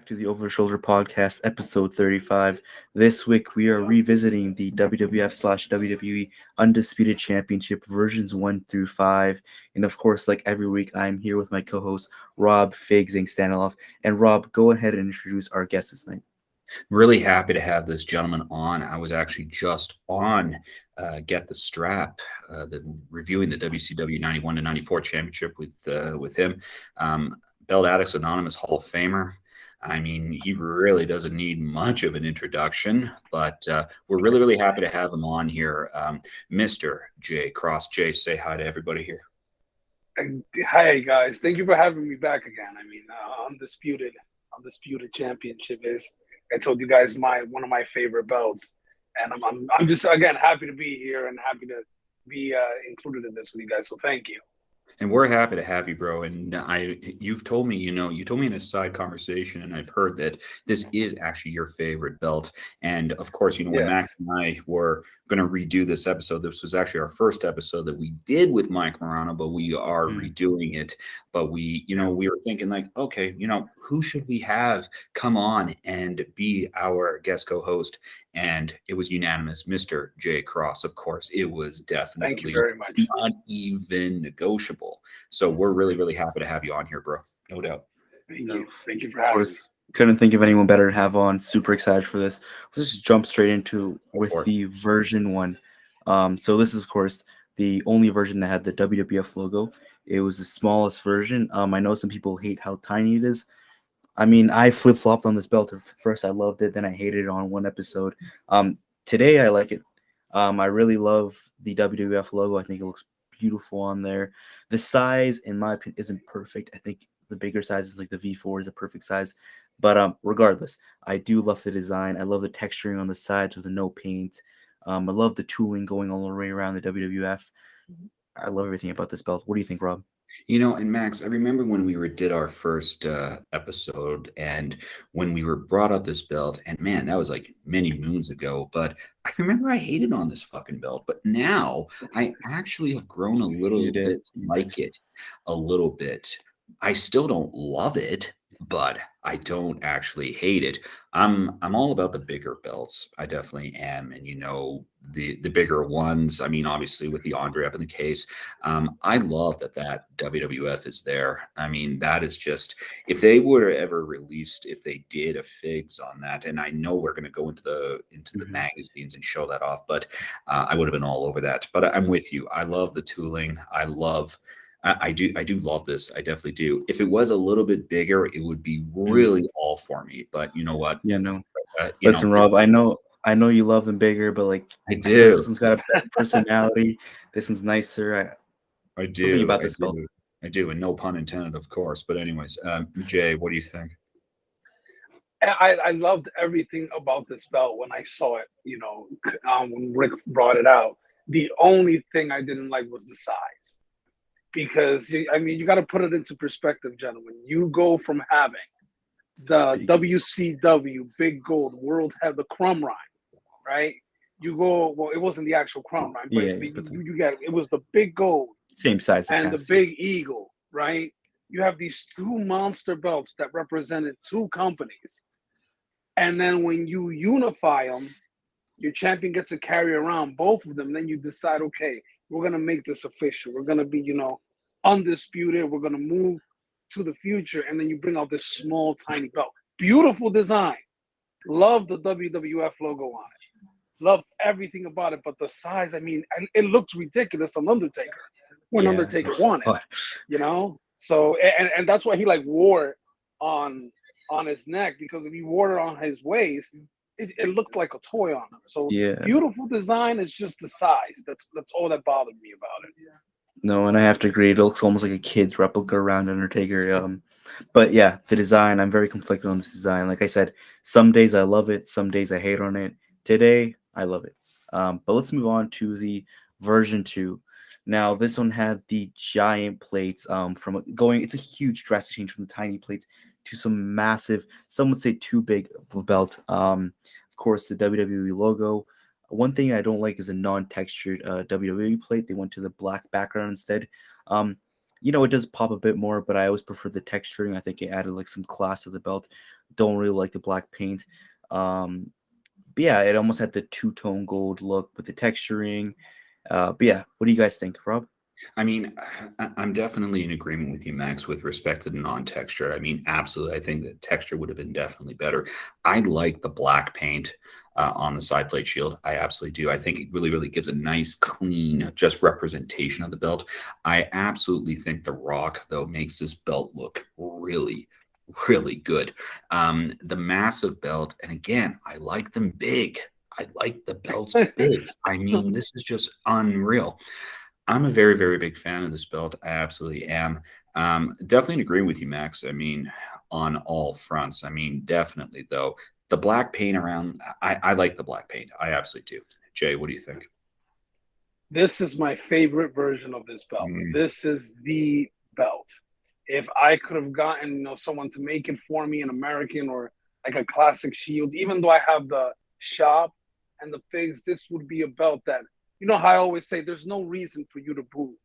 back to the Over the Shoulder Podcast, episode 35. This week we are revisiting the WWF/WWE Undisputed Championship versions 1 through 5. And of course, like every week, I'm here with my co host, Rob Figs and Staniloff. And Rob, go ahead and introduce our guest this night. Really happy to have this gentleman on. I was actually just on Get the Strap, reviewing the WCW 91 to 94 championship with him. Belt Addicts Anonymous Hall of Famer. I mean, he really doesn't need much of an introduction, but we're really happy to have him on here. Mr. Jay Cross. Jay, say hi to everybody here. Hi guys, thank you for having me back again. I mean, undisputed championship is. I told you guys one of my favorite belts, and I'm just again happy to be here and happy to be included in this with you guys. So thank you. And we're happy to have you, bro. And you've told me, you told me in a side conversation, and I've heard that this is actually your favorite belt. And of course, when Max and I were going to redo this episode, this was actually our first episode that we did with Mike Morano, but we are redoing it. But we were thinking like, okay, who should we have come on and be our guest co-host? And it was unanimous, Mr. Jay Cross. Of course, it was definitely Thank you very much. Not even negotiable. So we're really happy to have you on here, bro. No doubt. Thank you for having me. Couldn't think of anyone better to have on. Super excited for this. Let's just jump straight into with the version 1. So this is, of course, the only version that had the WWF logo. It was the smallest version. I know some people hate how tiny it is. I mean, I flip-flopped on this belt. First, I loved it. Then I hated it on one episode. Today, I like it. I really love the WWF logo. I think it looks beautiful on there. The size, in my opinion, isn't perfect. I think the bigger size is like the V4 is a perfect size. But regardless, I do love the design. I love the texturing on the sides with the no paint. I love the tooling going all the way around the WWF. I love everything about this belt. What do you think, Rob? And Max, I remember when we did our first episode and when we were brought up this belt, and man, that was like many moons ago, but I remember I hated on this fucking belt, but now I actually have grown a little bit to like it a little bit. I still don't love it, but I don't actually hate it. I'm all about the bigger belts. I definitely am. And the bigger ones, I mean, obviously with the Andre up in the case, I love that WWF is there. I mean, that is just, if they were ever released, if they did a figs on that, and I know we're going to go into the magazines and show that off, but I would have been all over that. But I'm with you. I love the tooling. I do love this. I definitely do. If it was a little bit bigger, it would be really all for me. But you know what? Yeah, no. Listen, Rob, I know you love them bigger, but like I do. This one's got a better personality. This one's nicer. I do. Something about this belt. I do, and no pun intended, of course. But anyways, Jay, what do you think? I loved everything about this belt when I saw it. When Rick brought it out, the only thing I didn't like was the size. Because, you got to put it into perspective, gentlemen. You go from having the WCW Big Gold World have the crumb rhyme, right? You go, well, it wasn't the actual crumb rhyme, but you got it was the Big Gold, same size, and the Big Eagle, right? You have these two monster belts that represented two companies, and then when you unify them, your champion gets to carry around both of them. Then you decide, okay, we're going to make this official. We're going to be, undisputed. We're going to move to the future. And then you bring out this small, tiny belt. Beautiful design. Love the WWF logo on it. Love everything about it. But the size, it looks ridiculous on Undertaker when Undertaker won it, So, and that's why he wore it on his neck, because if he wore it on his waist, it looked like a toy on him. So beautiful design, is just the size. That's all that bothered me about it. No, and I have to agree. It looks almost like a kid's replica around Undertaker. But yeah, the design, I'm very conflicted on this design. Like I said, some days I love it, some days I hate on it. Today, I love it. But let's move on to the version 2. Now, this one had the giant plates it's a huge drastic change from the tiny plates to some massive, some would say too big of a belt. Of course, the WWE logo. One thing I don't like is a non-textured WWE plate. They went to the black background instead. it does pop a bit more, but I always prefer the texturing. I think it added like some class to the belt. Don't really like the black paint. But yeah, it almost had the two-tone gold look with the texturing. But yeah, what do you guys think, Rob? I mean, I'm definitely in agreement with you, Max, with respect to the non-texture. I mean, absolutely. I think the texture would have been definitely better. I like the black paint on the side plate shield. I absolutely do. I think it really, really gives a nice, clean, just representation of the belt. I absolutely think The Rock, though, makes this belt look really, really good. The massive belt, and again, I like them big. I like the belts big. I mean, this is just unreal. I'm a very, very big fan of this belt. I absolutely am. Definitely agree with you, Max. I mean, on all fronts. I mean, definitely though. The black paint around, I like the black paint. I absolutely do. Jay, what do you think? This is my favorite version of this belt. Mm, This is the belt. If I could have gotten someone to make it for me, an American or like a classic Shield, even though I have the shop and the figs, this would be a belt that how I always say there's no reason for you to boo.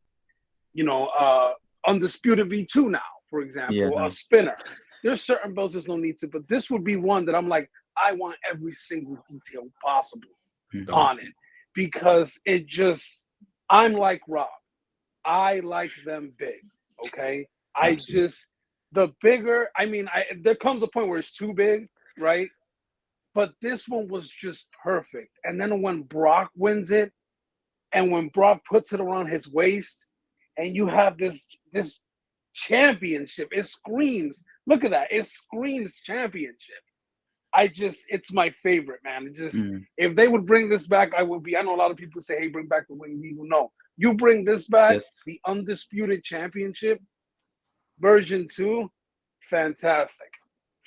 Undisputed V2 now, for Yeah, example, a no. spinner. There's certain belts there's no need to, but this would be one that I'm like, I want every single detail possible Mhm. on it because I'm like Rob. I like them big. Okay. absolutely. The bigger, there comes a point where it's too big, right? But this one was just perfect. And then when Brock wins it, and when Brock puts it around his waist, and you have this championship, it screams. Look at that! It screams championship. It's my favorite, man. Mm. If they would bring this back, I would be. I know a lot of people say, "Hey, bring back the Winged Eagle." No, you bring this back, Yes. the Undisputed Championship version 2, fantastic,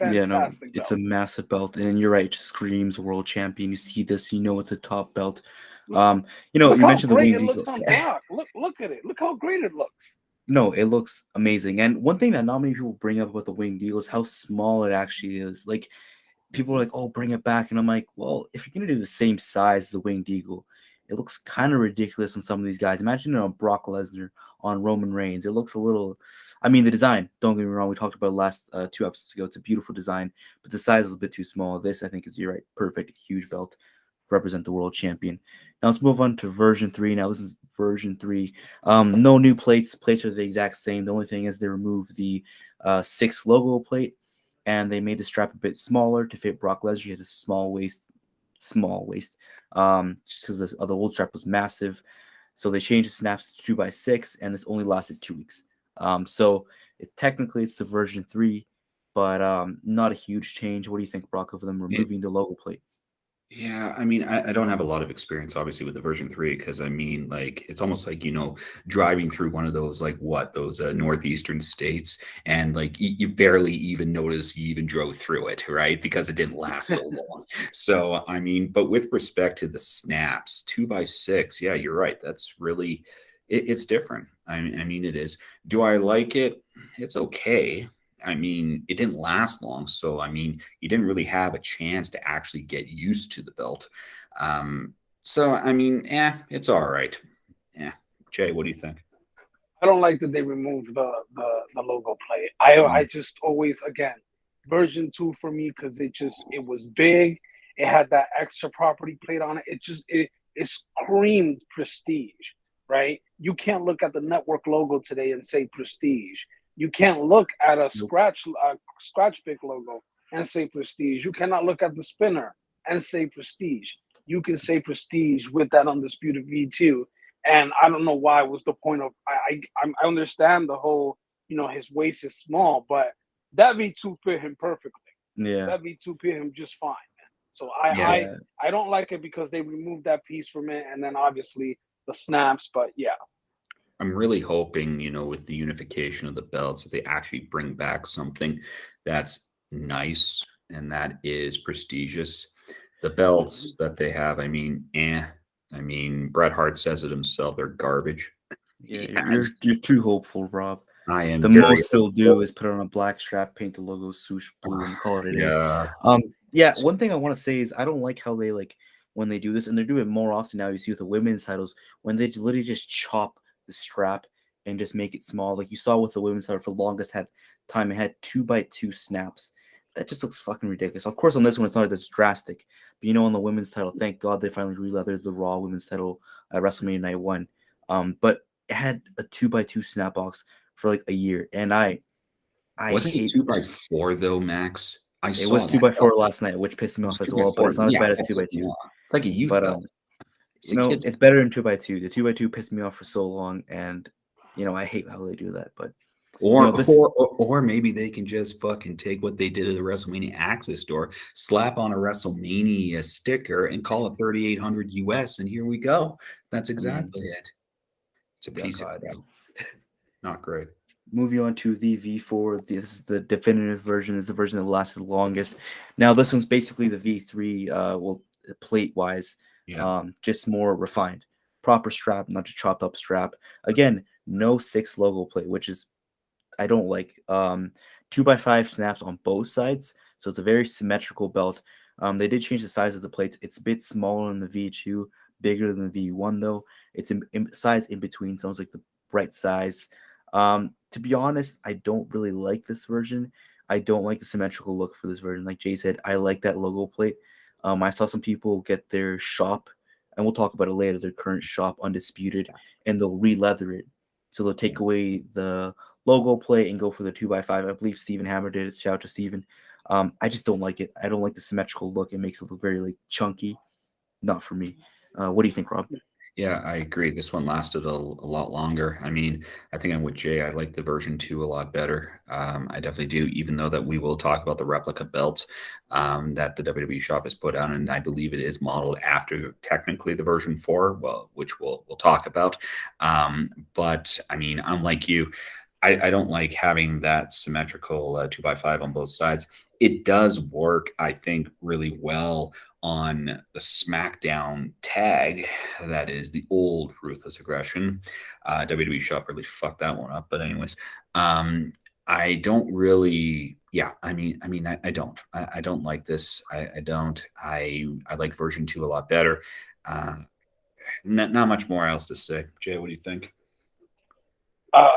Yeah, no, fantastic it's a belt. massive belt, and you're right, it just screams world champion. You see this, it's a top belt. Look, look You how mentioned the great Winged it looks Eagle. on Brock. Look at it. Look how great it looks. No, it looks amazing. And one thing that not many people bring up about the Winged Eagle is how small it actually is. Like people are like, "Oh, bring it back," and I'm like, "Well, if you're gonna do the same size as the Winged Eagle, it looks kind of ridiculous on some of these guys. Imagine on Brock Lesnar, on Roman Reigns. It looks a little. I mean, the design. Don't get me wrong. We talked about it last 2 episodes ago. It's a beautiful design, but the size is a bit too small. This, I think, is you're right. Perfect, huge belt, represent the world champion. Now let's move on to version 3. Now this is version 3. No new plates. Plates are the exact same. The only thing is they removed the 6 logo plate and they made the strap a bit smaller to fit Brock Lesnar. He had a small waist, just because the old strap was massive. So they changed the snaps to 2x6, and this only lasted 2 weeks. So technically it's the version 3, but not a huge change. What do you think, Brock, of them removing the logo plate? Yeah, I mean, I don't have a lot of experience, obviously, with the version 3 because I mean, like, it's almost like, driving through one of those, like, those northeastern states, and like you barely even notice you even drove through it, right? Because it didn't last so long. So, I mean, but with respect to the snaps, 2x6, yeah, you're right. That's really, it's different. I mean, it is. Do I like it? It's okay. I mean, it didn't last long, so I mean, you didn't really have a chance to actually get used to the belt. So I mean, it's all right. Yeah, Jay, what do you think? I don't like that they removed the logo plate. I Mm, just always again version 2 for me because it was big. It had that extra property plate on it. It screamed prestige, right? You can't look at the network logo today and say prestige. You can't look at a Nope. scratch pick logo and say prestige. You cannot look at the spinner and say prestige. You can say prestige with that undisputed V2, and I don't know why was the point of I understand the whole his waist is small, but that V2 fit him perfectly. Yeah. That V2 fit him just fine. So I yeah, I Yeah. I don't like it because they removed that piece from it, and then obviously the snaps. But yeah, I'm really hoping, with the unification of the belts, that they actually bring back something that's nice and that is prestigious. The belts that they have, I mean, I mean, Bret Hart says it himself, they're garbage. Yeah, you're Yes, you're too hopeful, Rob. I am The very most they'll do hopeful. is put it on a black strap, paint the logo swoosh blue, and call it a day. Yeah. Yeah, one thing I want to say is I don't like how they like when they do this, and they're doing it more often now. You see with the women's titles when they literally just chop the strap and just make it small. Like you saw with the women's title for the longest time, it had 2x2 snaps. That just looks fucking ridiculous. Of course, on this one, it's not as drastic. But on the women's title, thank God they finally re-leathered the Raw women's title at WrestleMania Night 1. But it had a 2x2 snap box for like a year. And I Wasn't it hate 2x4 though, Max? it was 2x4 last night, which pissed me off as well, but it's not as bad as 2x2. It's like a youth But belt. it's better than 2x2. The 2x2 pissed me off for so long, and I hate how they do that. But or maybe they can just fucking take what they did at the WrestleMania Access store, slap on a WrestleMania sticker, and call it 3,800 US, and here we go. That's exactly it. It's a piece of crap. Not great. Moving on to the V4. This is the definitive version. This is the version that lasted the longest. Now this one's basically the V3. Plate wise, just more refined, proper strap, not just chopped up strap. Again, no 6 logo plate, which is I don't like. 2x5 snaps on both sides, so it's a very symmetrical belt. They did change the size of the plates. It's a bit smaller than the V2, bigger than the V1 though. It's in size in between, so it's like the right size. To be honest, I don't really like this version. I don't like the symmetrical look for this version. Like Jay said, I like that logo plate. I saw some people get their shop, and we'll talk about it later, their current shop, Undisputed, and they'll re-leather it. So they'll take away the logo plate and go for the 2x5. I believe Steven Hammer did it. Shout out to Steven. I just don't like it. I don't like the symmetrical look. It makes it look very like chunky. Not for me. What do you think, Rob? Yeah, I agree. This one lasted a lot longer. I mean, I think I'm with Jay. I like the version 2 a lot better. I definitely do, even though that we will talk about the replica belts that the WWE shop has put out, and I believe it is modeled after technically the version 4, which we'll talk about. But I mean, unlike you, I don't like having that symmetrical 2x5 on both sides. It does work, I think, really well on the SmackDown tag. That is the old Ruthless Aggression. WWE shop really fucked that one up. But anyways, I don't really. Yeah, I don't. I don't like this. I don't. I like version 2 a lot better. Not much more else to say. Jay, what do you think?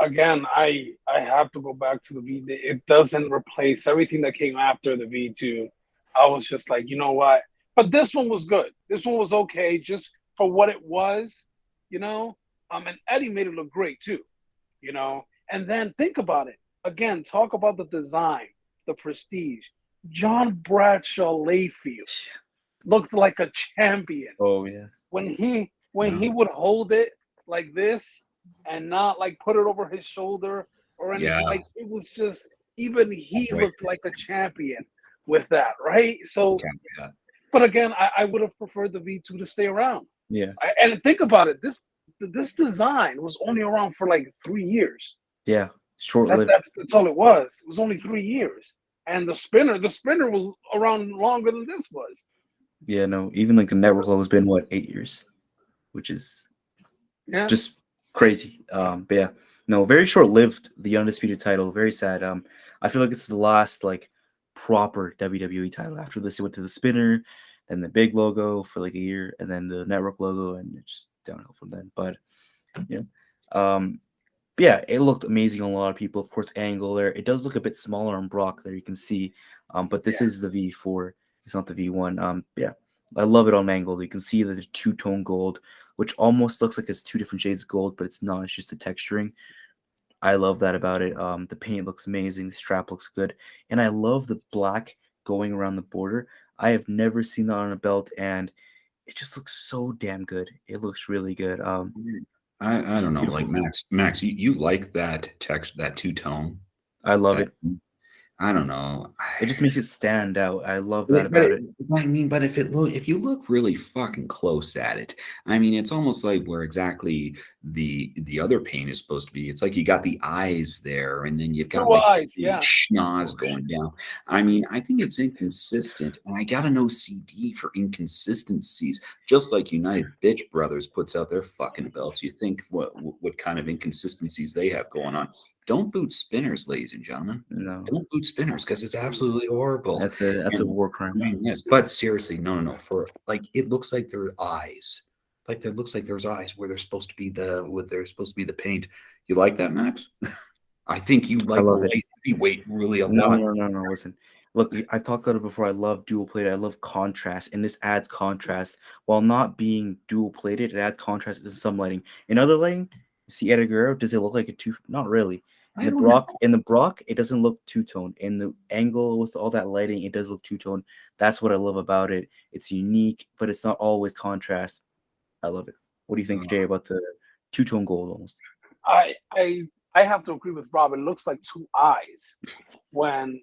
Again, I have to go back to the V. It doesn't replace everything that came after the V2. I was just like, you know what? But this one was good. This one was okay, just for what it was, And Eddie made it look great too, And then think about it again. Talk about the design, the prestige. John Bradshaw Layfield looked like a champion. Oh yeah. When he would hold it like this and not like put it over his shoulder or anything. Yeah. Like it was just, even he looked like a champion with that, right? So, but again, I would have preferred the V2 to stay around. Yeah. And think about it. This design was only around for like 3 years. Yeah. Short-lived. That's all it was. It was only 3 years. And the spinner was around longer than this was. Yeah, no, even like the network logo has been 8 years, which is just crazy. But yeah, no, very short-lived. The Undisputed title, very sad. I feel like it's the last like proper WWE title. After this, it went to the spinner, then the big logo for like a year, and then the network logo, and it's just downhill from then. But yeah, it looked amazing on a lot of people. Of course, Angle there. It does look a bit smaller on Brock there. You can see, but this is the V4. It's not the V1. Yeah, I love it on Angle. You can see that the two-tone gold, which almost looks like it's 2 different shades of gold, but it's not. It's just the texturing. I love that about it. The paint looks amazing. The strap looks good. And I love the black going around the border. I have never seen that on a belt, and it just looks so damn good. It looks really good. I don't know. Like Max, you like that text, that two-tone? I love it. I don't know. It just makes it stand out. I love that about it. I mean, but if you look really fucking close at it, I mean, it's almost like where exactly the other paint is supposed to be. It's like you got the eyes there, and then you've got schnoz going down. I mean, I think it's inconsistent, and I got an OCD for inconsistencies. Just like United Bitch Brothers puts out their fucking belts, you think what kind of inconsistencies they have going on. Don't boot spinners, ladies and gentlemen. No. Don't boot spinners because it's absolutely horrible. That's a war crime. I mean, yes, but seriously, no. For like, it looks like their eyes Like there looks like there's eyes where there's supposed to be the paint. You like that, Max? I think you I like the love it. light heavyweight really a No, lot. no, no, no. Listen, look, I've talked about it before. I love dual plated. I love contrast, and this adds contrast while not being dual plated. It adds contrast to some lighting. In other lighting, see Eddie Guerrero. Does it look like a two? Not really. I don't know. In the Brock, it doesn't look two tone. In the angle with all that lighting, it does look two tone. That's what I love about it. It's unique, but it's not always contrast. I love it. What do you think, Jay, about the two tone gold almost? I I I have to agree with Rob. It looks like two eyes when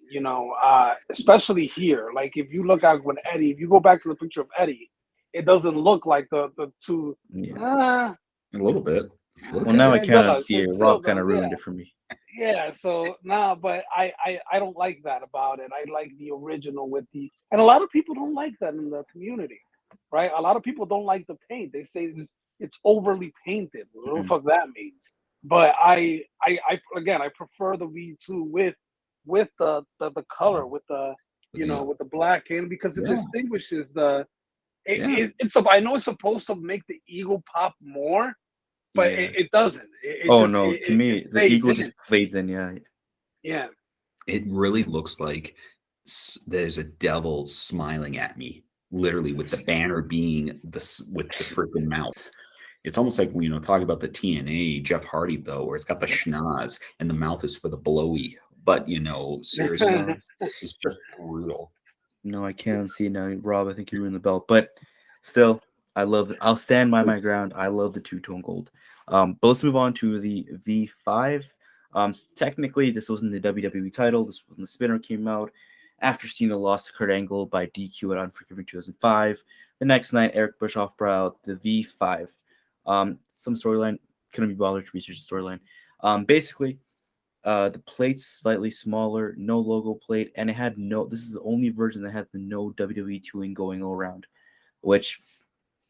especially here. Like if you look at when Eddie, if you go back to the picture of Eddie, it doesn't look like the two. Yeah. Uh, A little bit. If you look Well, at now it. I it can't does. unsee It it. still Rob kind of does. Yeah. ruined it for me. Yeah, so nah, but I don't like that about it. I like the original with and a lot of people don't like that in the community, right? A lot of people don't like the paint. They say it's overly painted. What the Mhm. fuck that means? But I again, I prefer the V2 with the color, with the Yeah. with the black in, because it Yeah. distinguishes the. Yeah. I know it's supposed to make the eagle pop more, but Yeah. it doesn't. It Oh just no, to it me, the fades eagle in. just fades in. Yeah. Yeah. It really looks like there's a devil smiling at me, literally, with the banner being with the freaking mouth. It's almost like talking about the TNA Jeff Hardy though, where it's got the schnoz and the mouth is for the blowy. But seriously, No, this is just brutal. no, I can't see now, Rob. I think you ruined the belt, but still, I love it. I'll stand by my ground. I love the two tone gold. But let's move on to the V5. Technically, this wasn't the WWE title. This was when the spinner came out after Cena lost to Kurt Angle by DQ at Unforgiven 2005. The next night, Eric Bischoff brought out the V5. Some storyline, couldn't be bothered to research the storyline. Basically, the plate's slightly smaller, no logo plate, and it had no. This is the only version that had the no WWE tooling going all around, which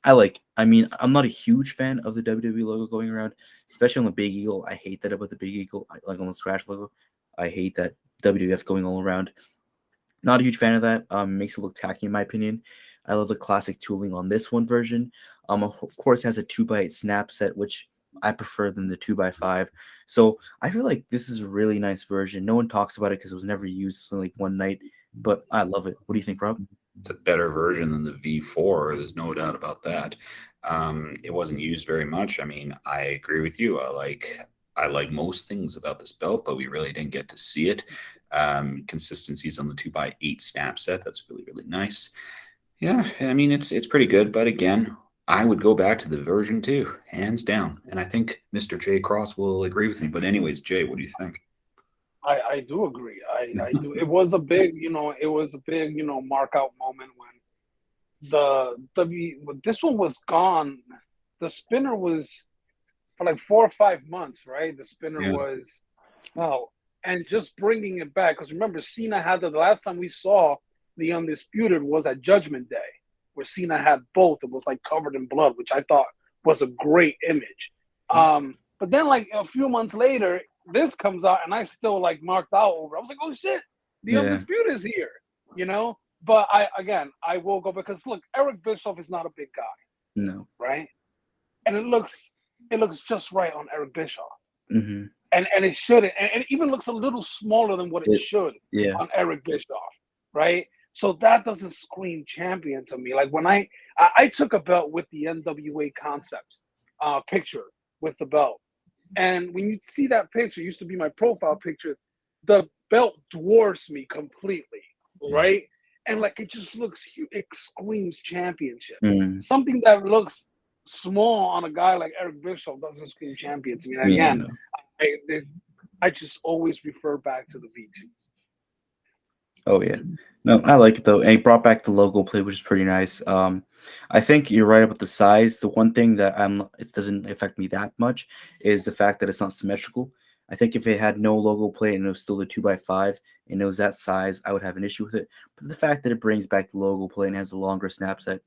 I like. I mean, I'm not a huge fan of the WWE logo going around, especially on the Big Eagle. I hate that about the Big Eagle, like on the scratch logo. I hate that WWF going all around. Not a huge fan of that. Makes it look tacky in my opinion. I love the classic tooling on this one version. Of course, it has a 2x8 snap set, which I prefer than the 2x5. So I feel like this is a really nice version. No one talks about it because it was never used. It was only like one night, but I love it. What do you think, Rob? It's a better version than the V4. There's no doubt about that. It wasn't used very much. I mean, I agree with you. I like most things about this belt, but we really didn't get to see it. Consistencies on the 2x8 snap set. That's really, really nice. Yeah, I mean it's pretty good, but again, I would go back to the version 2, hands down. And I think Mr. J Cross will agree with me. But anyways, Jay, what do you think? I do agree. I do. It was a big, mark out moment when this one was gone. The spinner was for like 4 or 5 months, right? The spinner Yeah. was, oh, and just bringing it back, because remember, Cena had the last time we saw the Undisputed was at Judgment Day, where Cena had both. It was like covered in blood, which I thought was a great image. But then like a few months later, this comes out and I still like marked out over. I was like, oh shit, the Yeah. Undisputed is here, you know? But I will go, because look, Eric Bischoff is not a big guy, No. right? And it looks just right on Eric Bischoff. Mm-hmm. And it shouldn't. And it even looks a little smaller than what it should Yeah. on Eric Bischoff, right? So that doesn't scream champion to me. Like when I took a belt with the NWA concept picture with the belt. And when you see that picture, it used to be my profile picture, the belt dwarfs me completely, right? And like it just looks huge. It screams championship. Mm. Something that looks small on a guy like Eric Bischoff doesn't scream champion to me. And Yeah. again, No. I just always refer back to the V2. Oh yeah. No, I like it though. And he brought back the logo plate, which is pretty nice. I think you're right about the size. The one thing that it doesn't affect me that much is the fact that it's not symmetrical. I think if it had no logo plate and it was still the 2x5 and it was that size, I would have an issue with it. But the fact that it brings back the logo plate and has a longer snap set,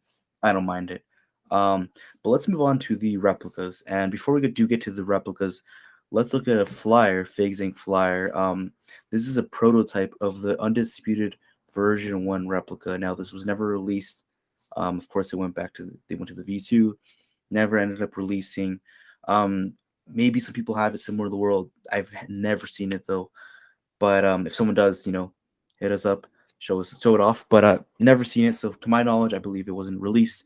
I don't mind it. But let's move on to the replicas. And before we get to the replicas, let's look at a flyer, Fig Zinc flyer. This is a prototype of the Undisputed version 1 replica. Now, this was never released. Of course, they went to the V2. never ended up releasing. Maybe some people have it somewhere in the world. I've never seen it though. But if someone does, hit us up, show it off. But never seen it. So to my knowledge, I believe it wasn't released.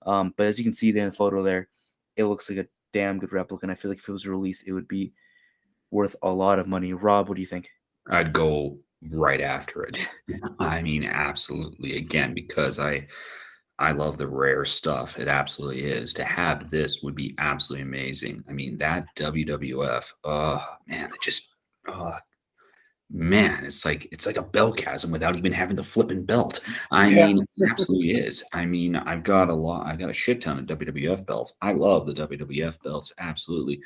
But as you can see there in the photo there, it looks like a damn good replica. And I feel like if it was released, it would be worth a lot of money. Rob, what do you think? I'd go right after it. I mean, absolutely. Again, because I love the rare stuff. It absolutely is. To have this would be absolutely amazing. I mean, that WWF, oh man, that just man, it's like a belt chasm without even having the flipping belt. I Yeah. mean, it absolutely is. I mean, I've got a shit ton of WWF belts. I love the WWF belts, absolutely.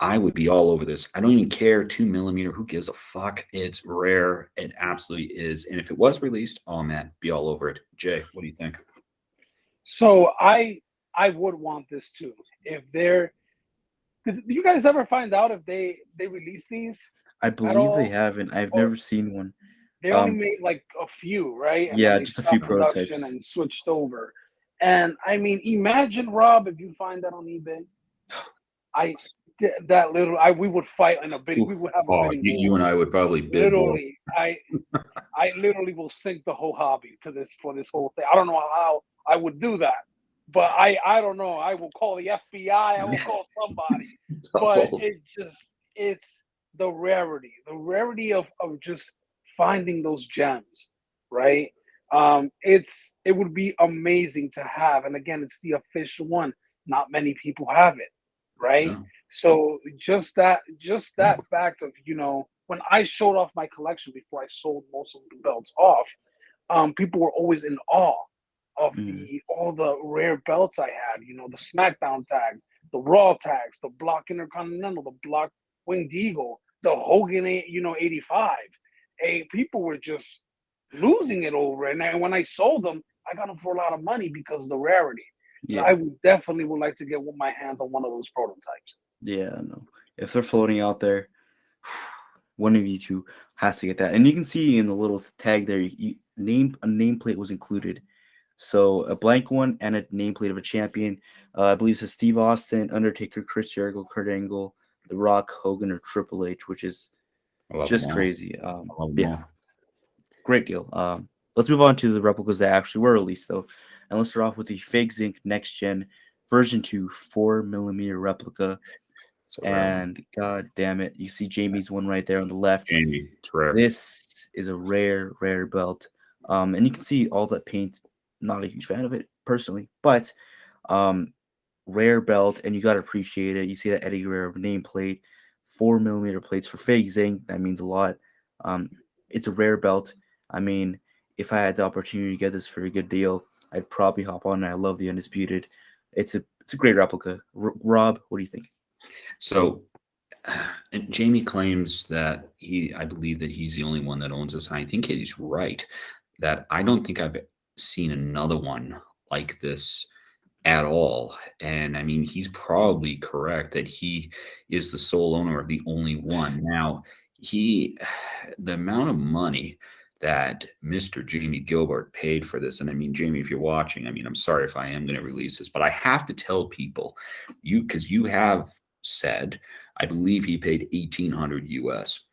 I would be all over this. I don't even care 2 millimeter. Who gives a fuck? It's rare. It absolutely is. And if it was released, oh man, be all over it. Jay, what do you think? So I would want this too. If they're, did you guys ever find out if they release these I at believe they all, haven't. I've or never seen one. they only made like a few, right? And then Yeah, they just a few stopped production prototypes. and switched over. And I mean, imagine Rob if you find that on eBay. I that little we would fight in a bit. We would have a Oh, bidding you war. and I would probably bid war. Literally, I literally will sink the whole hobby to this for this whole thing. I don't know how I would do that, but I don't know. I will call the FBI. I will call somebody. But it's the rarity of just finding those gems, right? It would be amazing to have, and again, it's the official one. Not many people have it, right? Yeah. So just that fact of when I showed off my collection before I sold most of the belts off, people were always in awe of Mhm. all the rare belts I had. The SmackDown tags, the Raw tags, the Block Intercontinental, the Block Winged Eagle, the Hogan 85. People were just losing it over it. And then when I sold them, I got them for a lot of money because of the rarity. But I Yeah, would definitely would like to get my hands on one of those prototypes. yeah, no. If they're floating out there, one of you two has to get that. And you can see in the little tag there, a nameplate was included. So a blank one and a nameplate of a champion. I believe it says Steve Austin, Undertaker, Chris Jericho, Kurt Angle, The Rock, Hogan, or Triple H, which is I love them just all. crazy. I love them Yeah, all. great deal. Let's move on to the replicas that actually were released, though. And let's start off with the Fake Zinc Next Gen version 2 4 millimeter replica. So rare one. And god damn it, you see Jamie's one right there on the left. Jamie, it's rare. This is a rare, rare belt. And you can see all that paint. Not a huge fan of it personally, but rare belt, and you gotta appreciate it. You see that Eddie Guerrero nameplate, 4 millimeter plates for Fake Zinc. That means a lot. It's a rare belt. I mean, if I had the opportunity to get this for a good deal, I'd probably hop on. I love the Undisputed. It's a great replica. Rob, what do you think? So and Jamie claims that I believe that he's the only one that owns this. And I think he's right that I don't think I've seen another one like this at all. And I mean, he's probably correct that he is the sole owner of the only one. Now, the amount of money that Mr. Jamie Gilbert paid for this, and I mean, Jamie, if you're watching, I mean, I'm sorry if I am going to release this, but I have to tell people, because you have said, I believe he paid 1,800 US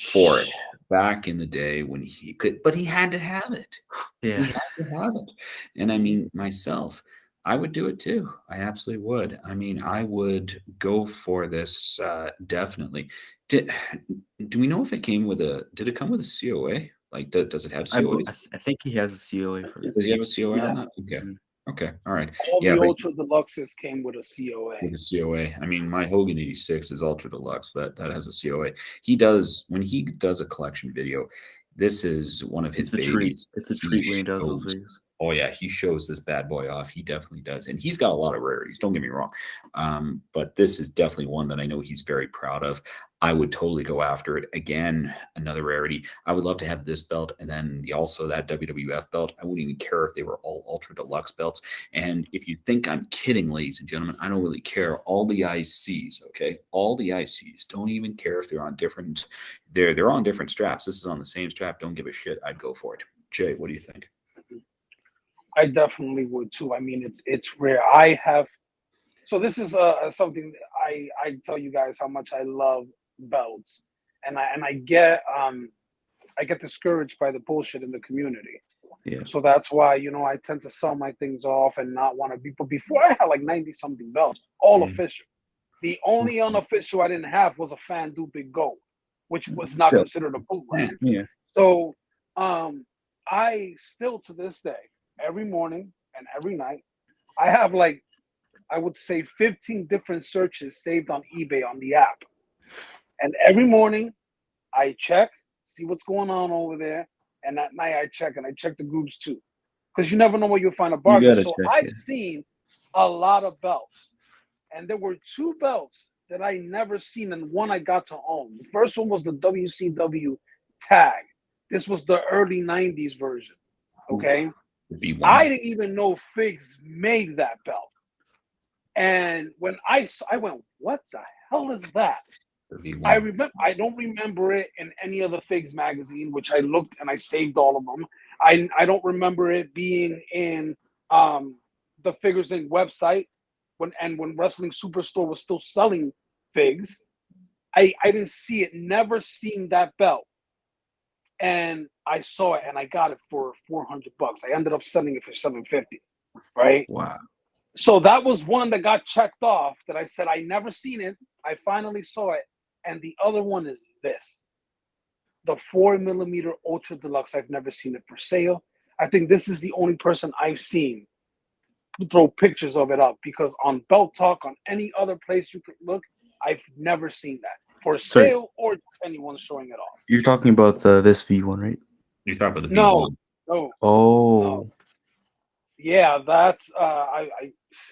for it back in the day when he could, but he had to have it. He Yeah. had to have it. And I mean, myself, I would do it too. I absolutely would. I mean, I would go for this definitely. Did do we know if it came with did it come with a COA? Like, does it have COAs? I think he has a COA for it. Does he have a COA on Yeah, that? Okay. Mhm. Okay. All right. all Yeah, the but Ultra Deluxes came with a COA. with a COA. I mean, my Hogan 86 is ultra deluxe. That has a COA. He does when he does a collection video. This is one of his It's a treat. babies. It's a He treat when he does those shows. videos. Oh yeah, he shows this bad boy off. He definitely does, and he's got a lot of rarities. Don't get me wrong, but this is definitely one that I know he's very proud of. I would totally go after it again. Another rarity. I would love to have this belt, and then also that WWF belt. I wouldn't even care if they were all ultra deluxe belts. And if you think I'm kidding, ladies and gentlemen, I don't really care. All the ICs, okay, all the ICs. Don't even care if they're on different. They're on different straps. This is on the same strap. Don't give a shit. I'd go for it. Jay, what do you think? I definitely would too. I mean, it's rare. I have So this is something I tell you guys how much I love belts, and I get discouraged by the bullshit in the community. Yeah. So that's why, I tend to sell my things off and not want to be. But before I had like 90 something belts, all official. The only unofficial I didn't have was a Fan Big Gold, which was not considered a bootleg. Yeah. So I still to this day, every morning and every night, I have like, I would say 15 different searches saved on eBay on the app. And every morning I check, see what's going on over there. And at night I check, and I check the groups too. Because you never know where you'll find a bargain. So I've seen a lot of belts. And there were two belts that I never seen, and one I got to own. The first one was the WCW tag. This was the early 90s version. Okay. V1. I didn't even know Figs made that belt. And when I went, what the hell is that? I don't remember it in any of the Figs magazine, which I looked and I saved all of them. I don't remember it being in the Figures Inc. website when Wrestling Superstore was still selling Figs. I didn't see it, never seen that belt. And I saw it and I got it for $400. I ended up selling it for $750. Right? Wow. So that was one that got checked off that I said I never seen it. I finally saw it. And the other one is this. The 4mm Ultra Deluxe. I've never seen it for sale. I think this is the only person I've seen throw pictures of it up, because on Belt Talk, on any other place you could look, I've never seen that for sale or anyone showing it off. You're talking about this V1, right? You're talking about the V1. No. No. Yeah, that's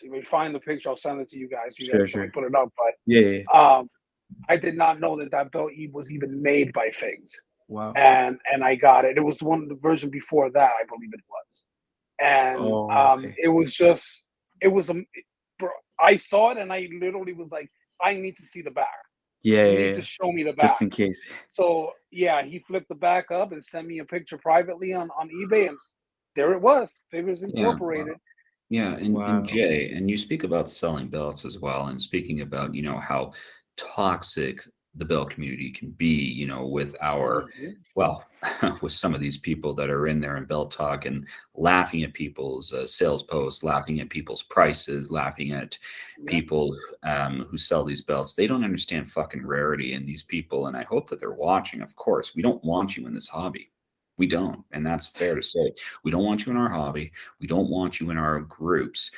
if we find the picture, I'll send it to you guys. You guys can put it up. But yeah. I did not know that belt was even made by Figs. Wow. And I got it. It was the version before that, I believe it was. And it was just, I saw it and I literally was like, I need to see the back. Yeah, you need to show me the back. Just in case. So, yeah, he flipped the back up and sent me a picture privately on eBay, and there it was. Figures Incorporated. Yeah, and Jay, and you speak about selling belts as well, and speaking about, how toxic the belt community can be, with our, well, with some of these people that are in there in Belt Talk and laughing at people's sales posts, laughing at people's prices, laughing at people who sell these belts. They don't understand fucking rarity in these people. And I hope that they're watching. Of course, we don't want you in this hobby. We don't. And that's fair to say. We don't want you in our hobby. We don't want you in our groups.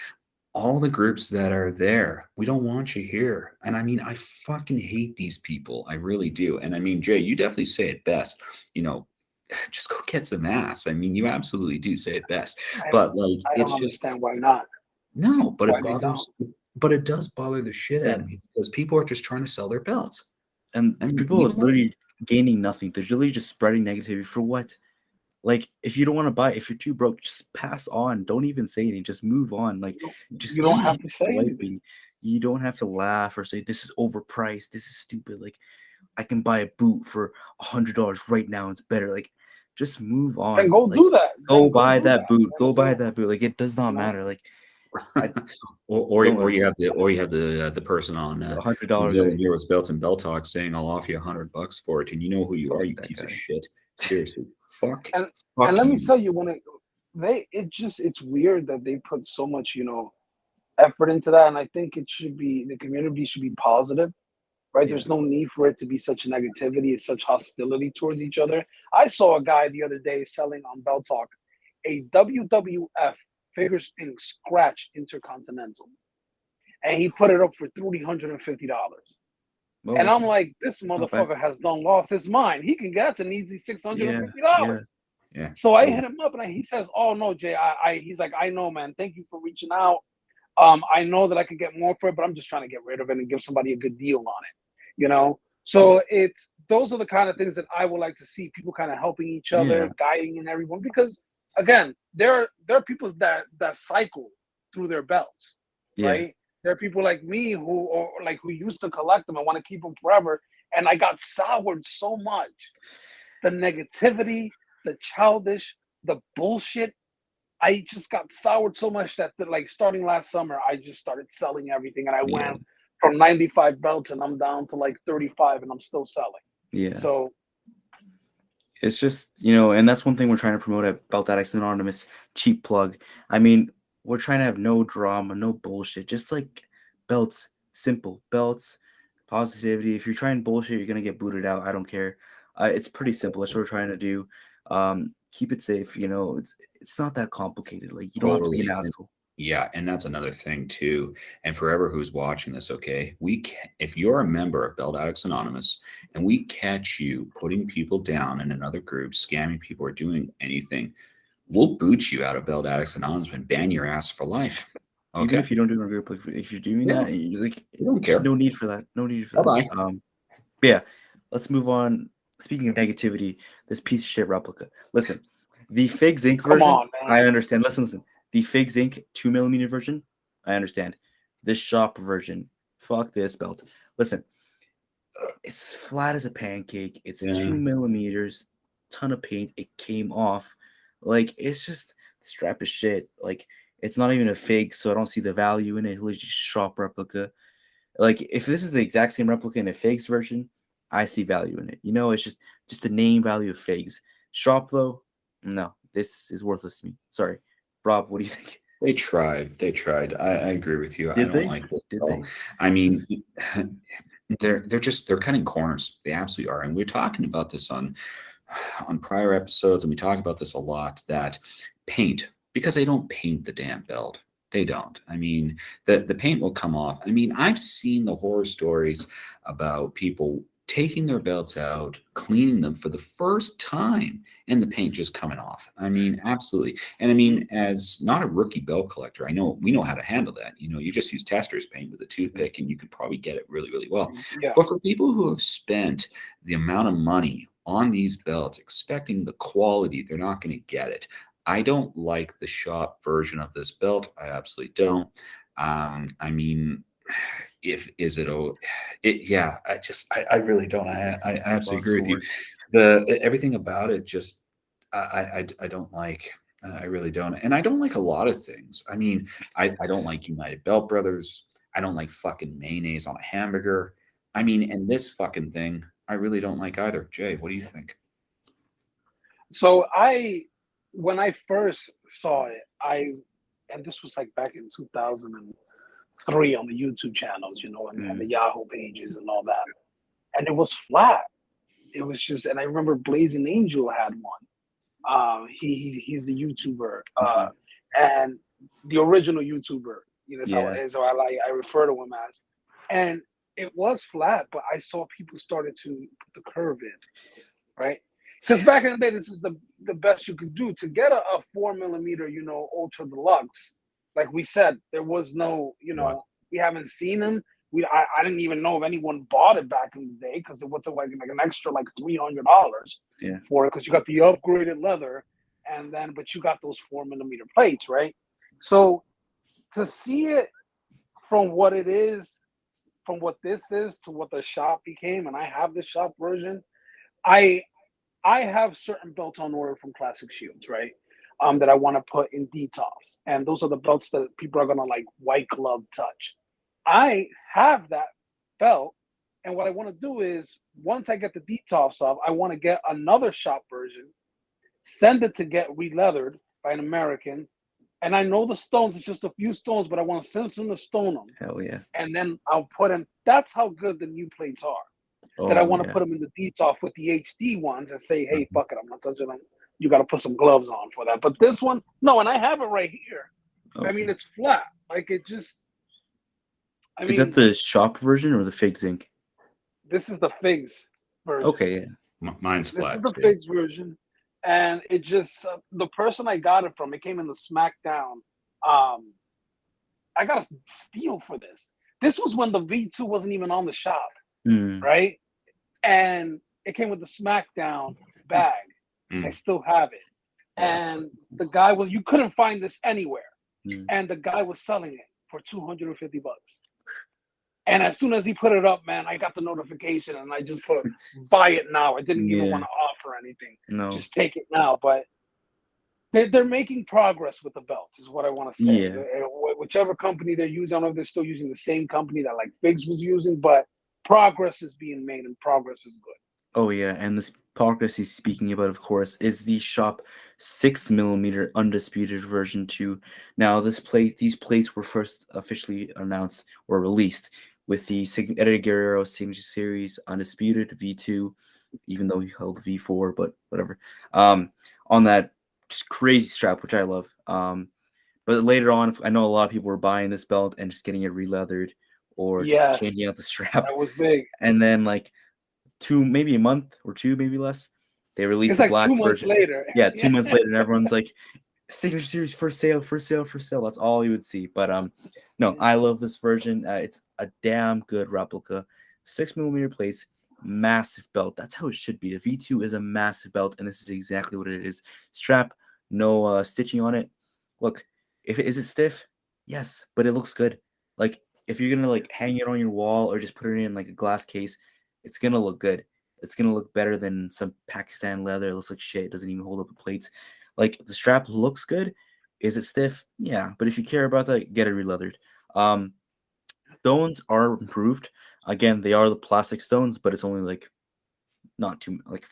All the groups that are there, we don't want you here. And I mean, I fucking hate these people. I really do. And I mean, Jay, you definitely say it best, just go get some ass. I mean, you absolutely do say it best. But like, I don't understand why not. No, but it does bother the shit out of me, because people are just trying to sell their belts. And people are literally gaining nothing. They're literally just spreading negativity for what? Like, if you don't want to buy, if you're too broke, just pass on. Don't even say anything. Just move on. Like, just you don't have to say anything. You don't have to laugh or say this is overpriced. This is stupid. Like, I can buy a boot for $100 right now. It's better. Like, just move on. Then go do that. Go buy that boot. Go buy that boot. Like, it does not matter. Like, or you have the person on $100 Heroes Belts and Belt Talk saying, I'll offer you $100 for it, and you know who you are, you piece of shit. Seriously, fuck. And let me tell you, it's weird that they put so much effort into that, and I think the community should be positive, right? There's no need for it to be such negativity, such hostility towards each other. I saw a guy the other day selling on Belt Talk a WWF Figures Inc. Scratch Intercontinental, and he put it up for $350. And I'm like, this motherfucker has done lost his mind. He can get an easy $650. Yeah. So I hit him up, and he says, "Oh no, Jay, he's like, I know, man. Thank you for reaching out. I know that I could get more for it, but I'm just trying to get rid of it and give somebody a good deal on it, So those are the kind of things that I would like to see, people kind of helping each other, guiding and everyone, because again, there are people that cycle through their belts, right? There are people like me who used to collect them and want to keep them forever, and I got soured so much. The negativity, the childish, the bullshit. I just got soured so much that like starting last summer, I just started selling everything, and I went from 95 belts, and I'm down to like 35, and I'm still selling. Yeah. So it's just, and that's one thing we're trying to promote at Belt Addicts Anonymous. Cheap plug. I mean, we're trying to have no drama, no bullshit. Just like belts, simple belts, positivity. If you're trying bullshit, you're gonna get booted out. I don't care. It's pretty simple. That's what we're trying to do. Keep it safe. It's not that complicated. Like, you don't have to be an asshole. Yeah, and that's another thing too. And forever who's watching this, okay, if you're a member of Belt Addicts Anonymous and we catch you putting people down in another group, scamming people or doing anything, we'll boot you out of Belt Addicts Anonymous and ban your ass for life. Okay? Even if you don't do it in a group, like if you're doing that, and you're like, you don't care. No need for that. No need for Bye-bye. that. Yeah, let's move on. Speaking of negativity, this piece of shit replica. Listen, the Figs Inc. version, on, man. I understand. Listen. The Figs Inc. 2mm version, I understand. This shop version, fuck this belt. Listen, it's flat as a pancake. It's 2mm, ton of paint. It came off. Like, it's just, the strap is shit. Like, it's not even a Fig, so I don't see the value in it. It's literally just shop replica. Like, if this is the exact same replica in a Figs version, I see value in it. It's just the name value of Figs. Shop, though, no. This is worthless to me. Sorry. Rob, what do you think? They tried. I agree with you. I don't like this at all. I mean, they're cutting corners. They absolutely are. And we're talking about this on prior episodes, and we talk about this a lot, that paint, because they don't paint the damn belt. They don't. I mean, the paint will come off. I mean, I've seen the horror stories about people taking their belts out, cleaning them for the first time, and the paint just coming off. I mean, absolutely. And I mean, as not a rookie belt collector, we know how to handle that. You just use tester's paint with a toothpick, and you could probably get it really, really well. Yeah. But for people who have spent the amount of money on these belts, expecting the quality, they're not going to get it. I don't like the shop version of this belt. I absolutely don't. I mean, I really don't. I absolutely agree with you. Everything about it, just I don't like. I really don't, and I don't like a lot of things. I mean, I don't like United Belt Brothers. I don't like fucking mayonnaise on a hamburger. I mean, and this fucking thing, I really don't like either. Jay, what do you think? So when I first saw it, and this was like back in 2003 on the YouTube channels, and the Yahoo pages and all that. And it was flat. It was just, and I remember Blazing Angel had one. He's the YouTuber, and the original YouTuber. So I refer to him as. And it was flat, but I saw people started to put the curve in, right? Because back in the day, this is the best you could do to get a 4mm, ultra deluxe. Like we said, there was no, we haven't seen them. I didn't even know if anyone bought it back in the day, because it was like an extra like $300 for it, because you got the upgraded leather, but you got those 4mm plates, right? So to see it from what it is, from what this is to what the shop became, and I have the shop version, I have certain belts on order from Classic Shields, right? That I want to put in detox. And those are the belts that people are going to like white glove touch. I have that belt. And what I want to do is, once I get the detox off, I want to get another shop version, send it to get re-leathered by an American. And I know the stones, it's just a few stones, but I want to send them to stone them. Hell yeah. And then I'll put in, that's how good the new plates are. That I want to put them in the detox with the HD ones and say, hey, fuck it, I'm not touching them. You got to put some gloves on for that. But this one, no, and I have it right here. Okay. I mean, it's flat. Like, it just, is that the shop version or the Figs Inc.? This is the Figs version. Okay, yeah. Mine's flat. This is the Figs version. And it just, the person I got it from, it came in the SmackDown. I got a steal for this. This was when the V2 wasn't even on the shop, right? And it came with the SmackDown bag. I still have it. And the guy you couldn't find this anywhere. And the guy was selling it for $250. And as soon as he put it up, man, I got the notification and I just put buy it now. I didn't even want to offer anything. No. Just take it now. But they're making progress with the belts, is what I want to say. Yeah. Whichever company they're using, I don't know if they're still using the same company that like Biggs was using, but progress is being made and progress is good. Oh yeah, and this progress he's speaking about, of course, is the Shop 6mm Undisputed version 2. Now, these plates were first officially announced or released with the Eddie Guerrero Signature Series Undisputed V2, even though he held V4, but whatever. On that just crazy strap, which I love. But later on, I know a lot of people were buying this belt and just getting it re-leathered or just Yes, changing out the strap. that was big. And then like maybe a month or two, maybe less, they released It's the like black 2 months version. later. Yeah, 2 months later, and everyone's like, Signature Series for sale, for sale, for sale. That's all you would see. But no, I love this version. It's a damn good replica. 6mm plates, massive belt. That's how it should be. The V2 is a massive belt, and this is exactly what it is. Strap, no stitching on it. Look, is it stiff? Yes, but it looks good. Like if you're gonna like hang it on your wall or just put it in like a glass case, it's gonna look good. It's gonna look better than some Pakistan leather. It looks like shit. It doesn't even hold up the plates. Like the strap looks good. Is it stiff? Yeah, but if you care about that, get it re-leathered. Stones are improved. Again, they are the plastic stones, but it's only like not too like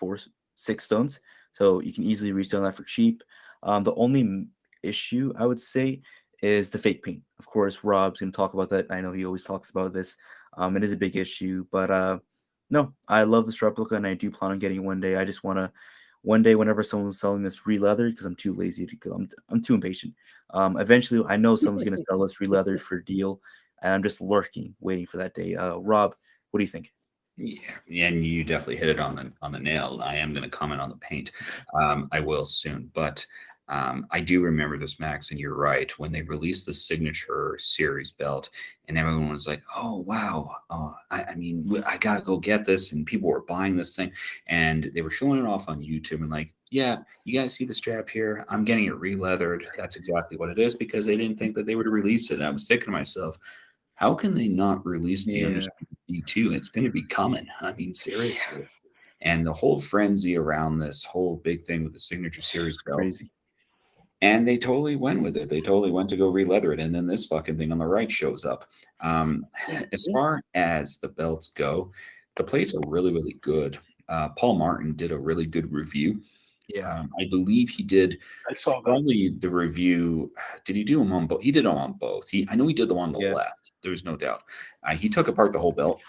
6 stones, so you can easily resell that for cheap. The only issue I would say is the fake paint. Of course, Rob's gonna talk about that. I know he always talks about this. It is a big issue, but no, I love this replica and I do plan on getting it one day. I just want to one day whenever someone's selling this re-leathered, because I'm too lazy to go. I'm too impatient. Eventually, I know someone's gonna sell this re-leathered for a deal, and I'm just lurking, waiting for that day. Rob, what do you think? Yeah, and you definitely hit it on the nail. I am going to comment on the paint. I will soon, but I do remember this, Max, and you're right. When they released the Signature Series belt, and everyone was like, "Oh wow, I mean, I gotta go get this," and people were buying this thing, and they were showing it off on YouTube, and like, "Yeah, you guys see the strap here? I'm getting it re-leathered. That's exactly what it is," because they didn't think that they would release it. And I was thinking to myself, how can they not release the Yeah, Undisputed V2? It's going to be coming. I mean, seriously. And the whole frenzy around this whole big thing with the Signature Series it's belts. crazy. And they totally went with it. They totally went to go re-leather it. And then this fucking thing on the right shows up. As far as the belts go, the plates are really, really good. Paul Martin did a really good review. Yeah, I believe he did I saw that. probably the review. Did he do them on both? He did them on both. I know he did the one on the yeah, left. There's no doubt. He took apart the whole belt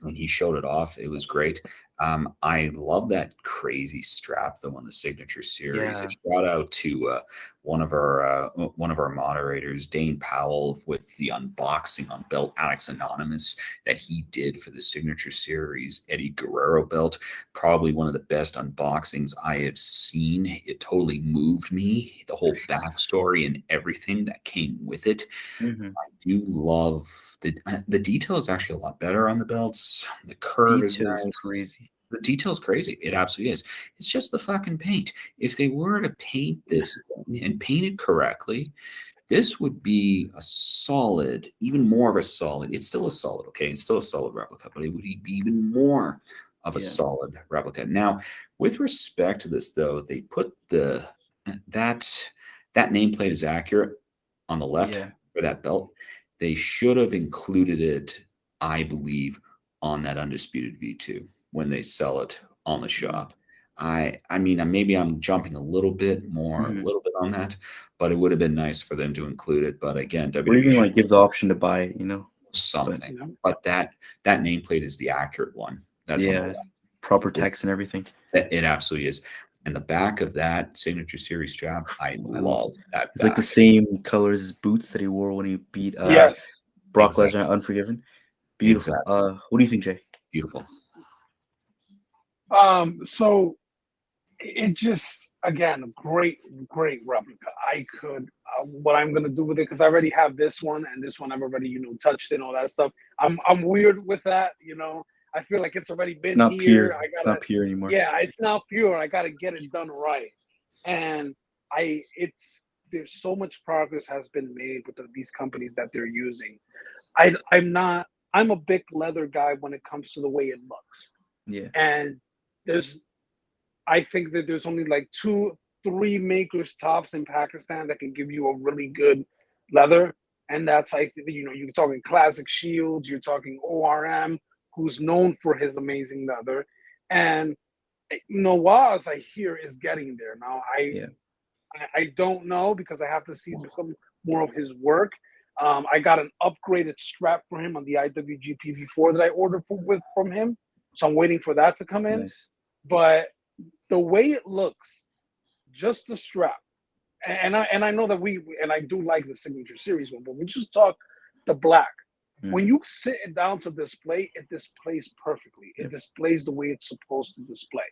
and he showed it off. It was great. I love that crazy strap, though, on the Signature Series. A yeah, shout out to one of our moderators, Dane Powell, with the unboxing on Belt Addicts Anonymous that he did for the Signature Series Eddie Guerrero belt. Probably one of the best unboxings I have seen. It totally moved me. The whole backstory and everything that came with it. hmm I do love the detail is actually a lot better on the belts. The curve is Details nice. crazy. The detail's crazy. It absolutely is. It's just the fucking paint. If they were to paint this thing and paint it correctly, this would be a solid, even more of a solid. It's still a solid, okay? It's still a solid replica, but it would be even more of a Yeah, solid replica. Now, with respect to this, though, they put that that nameplate is accurate on the left yeah, for that belt. They should have included it, I believe, on that Undisputed V2 when they sell it on the shop. I mean, maybe I'm jumping a hmm little bit on that, but it would have been nice for them to include it. But again, or WWE even should like give the option to buy it, But something. You know? But that nameplate is the accurate one. That's on the yeah, left. proper text and everything. It absolutely is. And the back of that Signature Series strap, I I love love it. that It's like the back. same colors as boots that he wore when he beat Exactly. Yes. Brock Exactly. Lesnar at Unforgiven. Beautiful. Exactly. What do you think, Jay? Beautiful. So it just again great replica. I could what I'm gonna do with it because I already have this one and this one I've already touched and all that stuff. I'm weird with that. I feel like it's already It's been not here. pure. I It's gotta not pure anymore. yeah, it's not pure. I gotta get it done right. And there's so much progress has been made with these companies that they're using. I'm a big leather guy when it comes to the way it looks. Yeah. And there's I think that there's only like 3 makers tops in Pakistan that can give you a really good leather. And that's like, you're talking Classic Shields, you're talking ORM, who's known for his amazing leather. And Nawaz, I hear, is getting there. Now, I don't know because I have to see some more of his work. I got an upgraded strap for him on the IWGP V4 that I ordered from him. So I'm waiting for that to come in. Nice. But the way it looks, just the strap, and I know that I do like the Signature Series one, but we just talk the black. When you sit it down to display, it displays perfectly. It displays the way it's supposed to display,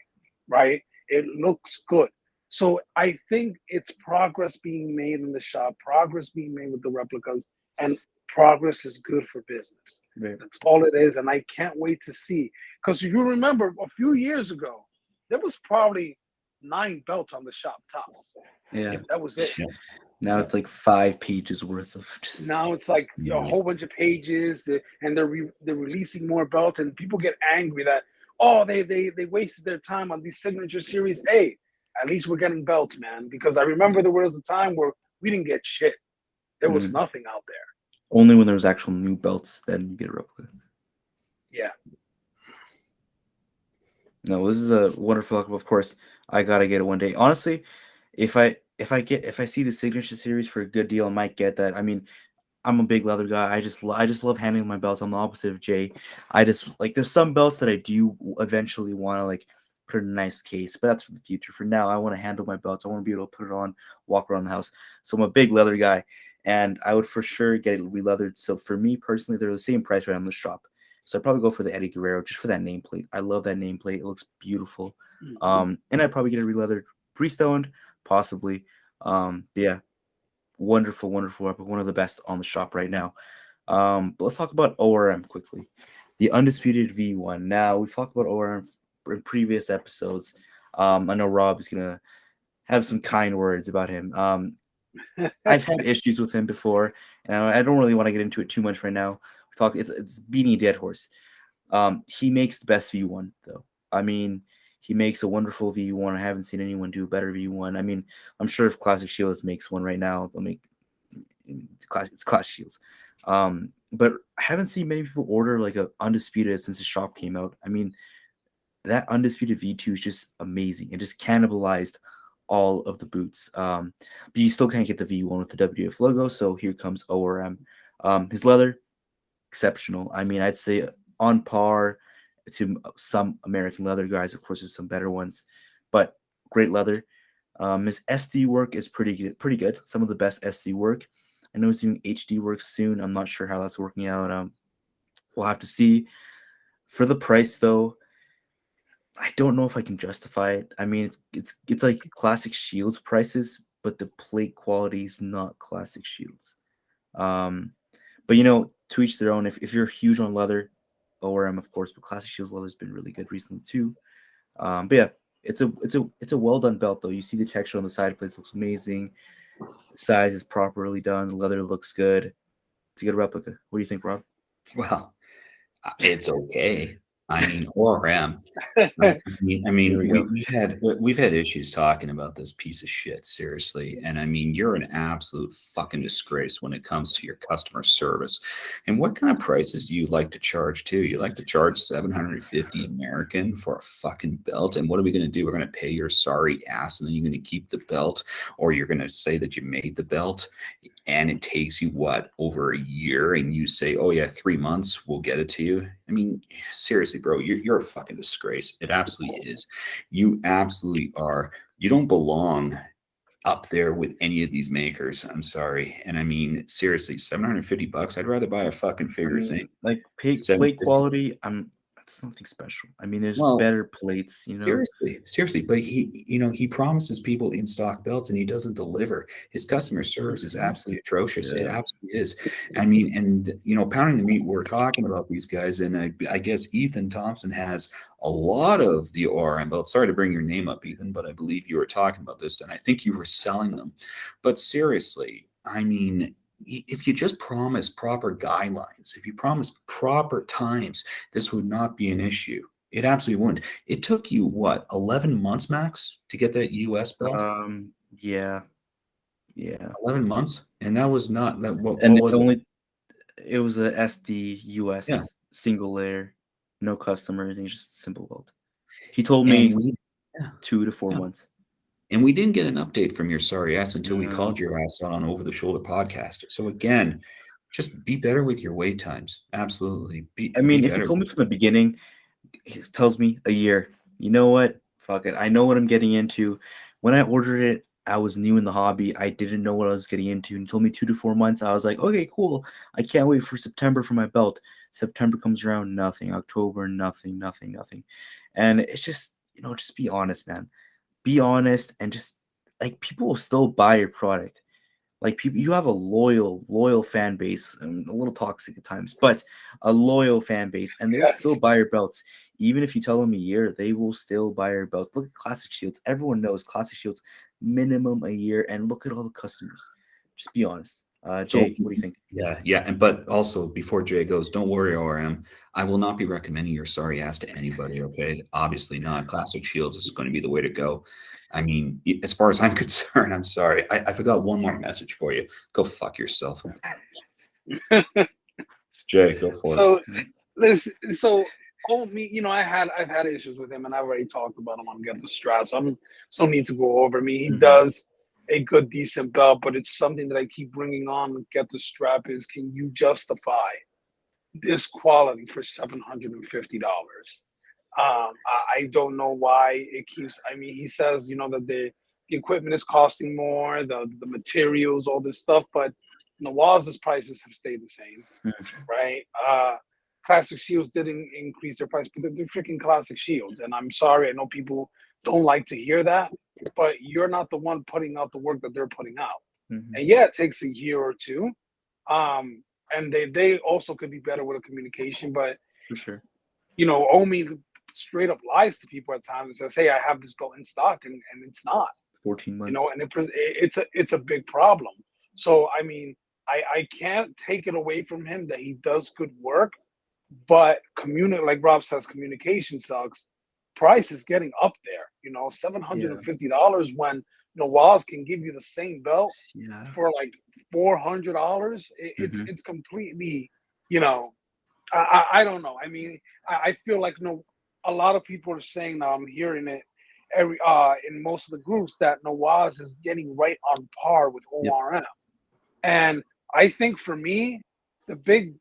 right? It looks good. So I think it's progress being made in the shop, progress being made with the replicas, and progress is good for business. Right. That's all it is, and I can't wait to see. Because if you remember, a few years ago, there was probably 9 belts on the shop top. Yeah, that was it. Now it's like 5 pages worth of. Just... Now it's like a whole bunch of pages, and they're releasing more belts, and people get angry that they wasted their time on these Signature Series. Hey, at least we're getting belts, man. Because I remember there was a time where we didn't get shit. There was nothing out there. Only when there was actual new belts, then you get a replica. Yeah. No, this is a wonderful outcome. Of course, I gotta get it one day. Honestly, if I see the Signature Series for a good deal, I might get that. I mean, I'm a big leather guy. I just love handling my belts. I'm the opposite of Jay. I just like there's some belts that I do eventually want to like put in a nice case, but that's for the future. For now, I want to handle my belts. I want to be able to put it on, walk around the house. So I'm a big leather guy, and I would for sure get it re-leathered. So for me personally, they're the same price right on the shop. So I'd probably go for the Eddie Guerrero just for that nameplate. I love that nameplate. It looks beautiful. And I'd probably get it re-leathered, pre-stoned, possibly. Yeah, wonderful weapon, one of the best on the shop right now. But let's talk about ORM quickly. The Undisputed V1. Now, we've talked about ORM in previous episodes. I know Rob is going to have some kind words about him. I've had issues with him before, and I don't really want to get into it too much right now. It's beating a dead horse. He makes the best V1, though. I mean, he makes a wonderful V1. I haven't seen anyone do a better V1. I mean, I'm sure if Classic Shields makes one right now, they'll make it's Classic Shields. But I haven't seen many people order like a Undisputed since the shop came out. I mean, that Undisputed V2 is just amazing. It just cannibalized all of the boots. But you still can't get the V1 with the WWF logo, so here comes ORM. His leather, exceptional. I mean, I'd say on par to some American leather guys. Of course, there's some better ones, but great leather. His SD work is pretty good. Some of the best SD work. I know he's doing HD work soon. I'm not sure how that's working out. We'll have to see. For the price, though, I don't know if I can justify it. I mean, it's like Classic Shields prices, but the plate quality is not Classic Shields. But to each their own. If you're huge on leather, ORM of course, but Classic Shields leather has been really good recently too. But yeah, it's a well done belt though. You see the texture on the side plates looks amazing. The size is properly done. The leather looks good. It's a good replica. What do you think, Rob? Well, it's okay. I mean, ORM. I mean, we've had issues talking about this piece of shit, seriously. And I mean, you're an absolute fucking disgrace when it comes to your customer service. And what kind of prices do you like to charge too? You like to charge $750 American for a fucking belt? And what are we going to do? We're going to pay your sorry ass, and then you're going to keep the belt, or you're going to say that you made the belt, and it takes you over a year, and you say, oh yeah, 3 months, we'll get it to you. I mean, seriously, bro, you're a fucking disgrace. It absolutely is. You absolutely are. You don't belong up there with any of these makers. I'm sorry. And I mean, seriously, $750. I'd rather buy a fucking figure thing. Like plate quality, it's nothing special. I mean, there's better plates, Seriously, but he promises people in stock belts and he doesn't deliver. His customer service is absolutely atrocious. Yeah. It absolutely is. I mean, and pounding the meat, we're talking about these guys, and I guess Ethan Thompson has a lot of the ORM belts. Sorry to bring your name up, Ethan, but I believe you were talking about this, and I think you were selling them. But seriously, I mean, if you just promise proper guidelines, if you promise proper times, this would not be an issue. It absolutely wouldn't. It took you what, 11 months max to get that US belt? Yeah, yeah. 11 months? And that was not that And what was it? it was a SD Yeah. US single layer, no custom or anything, just simple belt. He told And me we yeah, 2 to 4 yeah. months. And we didn't get an update from your sorry ass until we No. called your ass on Over the Shoulder podcast. So again, just be better with your wait times. Absolutely. I Be mean, if he better. told me from the beginning, he tells me a year. You know what? Fuck it. I know what I'm getting into. When I ordered it, I was new in the hobby. I didn't know what I was getting into. And he told me 2 to 4 months. I was like, okay, cool. I can't wait for September for my belt. September comes around, nothing. October, nothing, nothing, nothing. And it's just, just be honest, man. Be honest and just like people will still buy your product. Like people, you have a loyal fan base, and a little toxic at times, but a loyal fan base, and they will still Yes. buy your belts. Even if you tell them a year, they will still buy your belts. Look at Classic Shields. Everyone knows Classic Shields minimum a year, and look at all the customers. Just be honest. Don't Jay, what do you think? yeah, and but also before Jay goes, don't worry, ORM. I will not be recommending your sorry ass to anybody, okay? Obviously not. Classic Shields is going to be the way to go. I mean, as far as I'm concerned, I'm sorry. I forgot one more message for you. Go fuck yourself. Jay, go for it. So listen, so me, I've had issues with him, and I already talked about him on Get the Strap. So I'm so need to go over. Me, he Mhm. does a good, decent belt, but it's something that I keep bringing on with Get the Strap is, can you justify this quality for $750? I don't know why it keeps. I mean, he says that the equipment is costing more, the materials, all this stuff, but Nawaz's prices have stayed the same, Mhm. right? Classic Shields didn't increase their price, but they're freaking Classic Shields. And I'm sorry, I know people don't like to hear that, but you're not the one putting out the work that they're putting out. Mhm. And yeah, it takes a year or two. Um, and they also could be better with a communication, but For sure. Omi straight up lies to people at times and says, "Hey, I have this belt in stock," and it's not. 14 months. And it's a big problem. So I mean, I can't take it away from him that he does good work, but like Rob says, communication sucks. Price is getting up there. Yeah. $750 when Walls can give you the same belt Yeah. for like $400. Mhm. It's completely, you know, I don't know. I mean, I feel like a lot of people are saying now. I'm hearing it in most of the groups that Nawaz is getting right on par with Yep. ORM, and I think for me, the big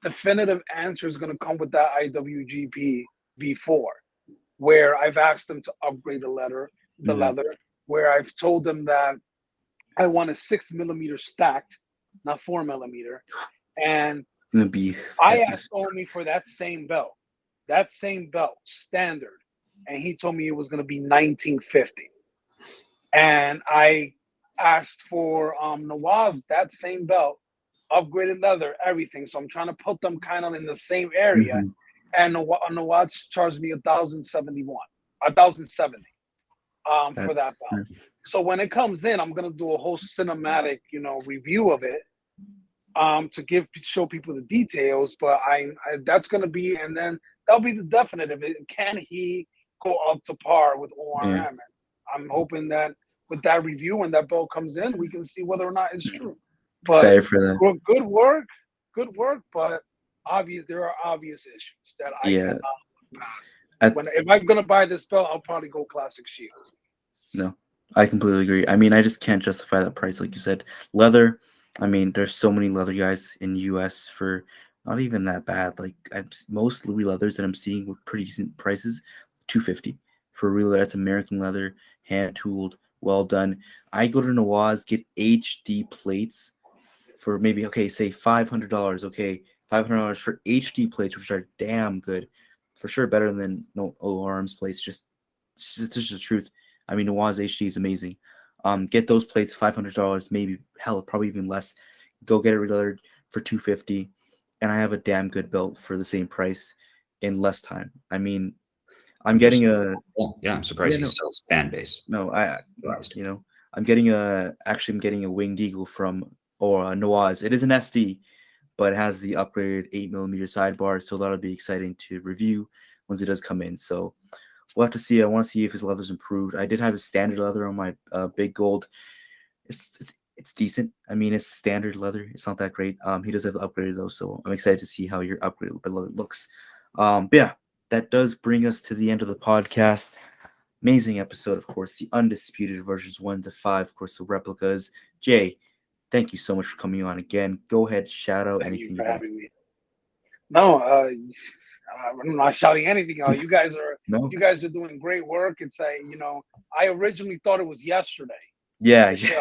definitive answer is going to come with that IWGP V4, where I've asked them to upgrade the Mhm. leather, where I've told them that I want a 6 millimeter stacked, not 4 millimeter, and It's gonna be I heavy. asked Omi for that same belt, standard, and he told me it was going to be 1950. And I asked for Nawaz that same belt, upgraded leather, everything. So I'm trying to put them kind of in the same area. Mhm. And Nawaz charged me 1,070 for that That's belt. So when it comes in, I'm gonna do a whole cinematic, review of it to show people the details. But I that's gonna be, and then that'll be the definitive. Can he go up to par with ORM? yeah. And I'm hoping that with that review when that bill comes in, we can see whether or not it's true. But Excited for that. good work. But there are obvious issues that I Yeah. cannot look past. At, If I'm gonna buy this belt, I'll probably go Classic Shields. no, I completely agree. I mean, I just can't justify that price, like you said. Leather. I mean, there's so many leather guys in the U.S. for not even that bad. Like most Louis leathers that I'm seeing with pretty decent prices, $250 for real. That's American leather, hand tooled, well done. I go to Nawaz, get HD plates for maybe say $500. Okay, $500 for HD plates, which are damn good, for sure better than no ORM's plates. It's just the truth. I mean, Nawaz HD is amazing. Get those plates, $500, maybe hell, probably even less. Go get it releathered for $250, and I have a damn good belt for the same price in less time. I mean, I'm Just getting a yeah, I'm yeah surprised he no still has fan base. no Surprised. I'm getting a winged eagle from or Nawaz. It is an SD, but it has the upgraded 8 millimeter sidebar, so that'll be exciting to review. once it does come in. So we'll have to see. I want to see if his leather's improved. I did have his standard leather on my big gold. It's decent. I mean, it's standard leather. It's not that great. He does have upgraded though, so I'm excited to see how your upgraded leather looks. But yeah, that does bring us to the end of the podcast. Amazing episode, of course. The undisputed versions 1-5, of course, the replicas. Jay, thank you so much for coming on again. Go ahead, shout out Thank anything you for you want. having me. No, I'm not shouting anything out. You guys No. are doing great work. It's I originally thought it was yesterday. Yeah. the show.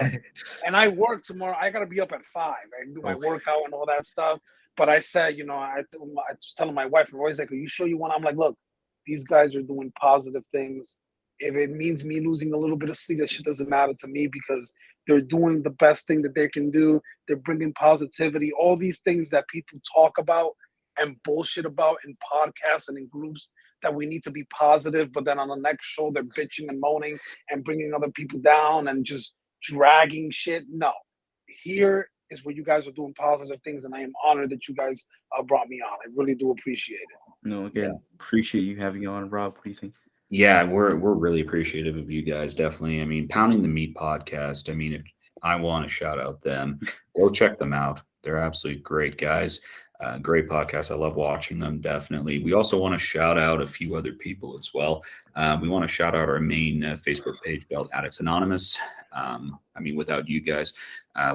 And I work tomorrow. I gotta be up at 5. I do my workout and all that stuff. But I said, I was telling my wife, I'm always like, "Are you sure you want?" I'm like, "Look, these guys are doing positive things. If it means me losing a little bit of sleep, that shit doesn't matter to me because they're doing the best thing that they can do. They're bringing positivity. All these things that people talk about and bullshit about in podcasts and in groups that we need to be positive, but then on the next show they're bitching and moaning and bringing other people down and just dragging shit. No, here is where you guys are doing positive things, and I am honored that you guys brought me on. I really do appreciate it. No, again, appreciate you having you on, Rob. What do you think? Yeah, we're really appreciative of you guys. Definitely. I mean, Pounding the Meat podcast. I mean, if I want to shout out them, go check them out. They're absolutely great guys. Great podcast. I love watching them. Definitely. We also want to shout out a few other people as well. We want to shout out our main Facebook page, Belt Addicts Anonymous. I mean, without you guys,